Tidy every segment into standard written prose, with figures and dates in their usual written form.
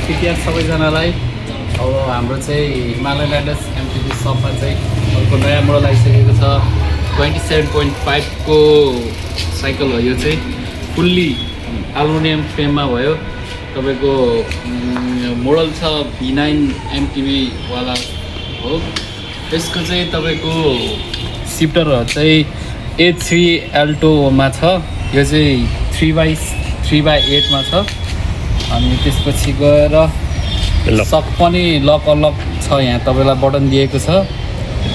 Happy Tihar सबैजनालाई। अब हाम्रो चाहिँ हिमालयन राइडर्स एमटिभी सपमा चाहिँ अर्को नयाँ मोडल आइसकेको छ। 27.5 को साइकल हो यो चाहिँ, फुल्ली एलुमिनियम फ्रेममा भयो। तपाईँको मोडल छ V9 एमटिभी वाला हो। यसको चाहिँ तपाईँको सिफ्टरहरू चाहिँ A3 एल्टोमा छ। यो चाहिँ 3x8 मा छ। अनि त्यसपछि गएर सक पनि लक अलग छ। यहाँ तपाईँलाई बटन दिएको छ,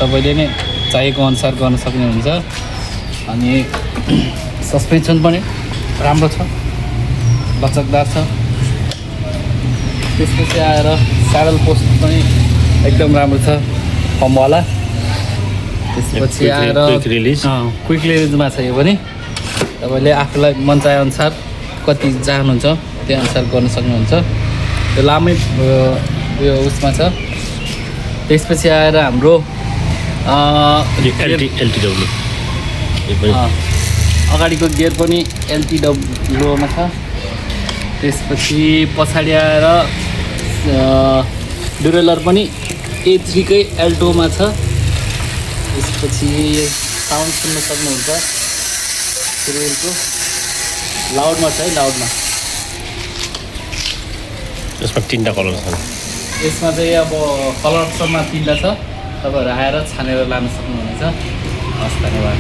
तपाईँले नै चाहिएको अनुसार गर्न सक्नुहुन्छ। अनि सस्पेन्सन पनि राम्रो छ, लचकदार छ। त्यसपछि आएर स्याडल पोस्ट पनि एकदम राम्रो छ, फर्मवाला। त्यसपछि आएर क्विक रिलिजमा छ यो पनि। तपाईँले आफूलाई मन चाहे अनुसार कति चाहनुहुन्छ त्यो अनुसार गर्न सक्नुहुन्छ। त्यो लामै उयो उसमा छ। त्यसपछि आएर हाम्रो अगाडिको गियर पनि LTWमा छ। त्यसपछि पछाडि आएर ड्युरेलर पनि A3 कै एल्टोमा छ। त्यसपछि साउन्ड सुन्न सक्नुहुन्छ, सिरियलको लाउडमा छ है, लाउडमा। यसमा 3टा कलर छ। यसमा चाहिँ अब कलर अप्सनमा 3टा छ, तपाईँहरू आएर छानेर लान सक्नुहुनेछ। हस्, धन्यवाद।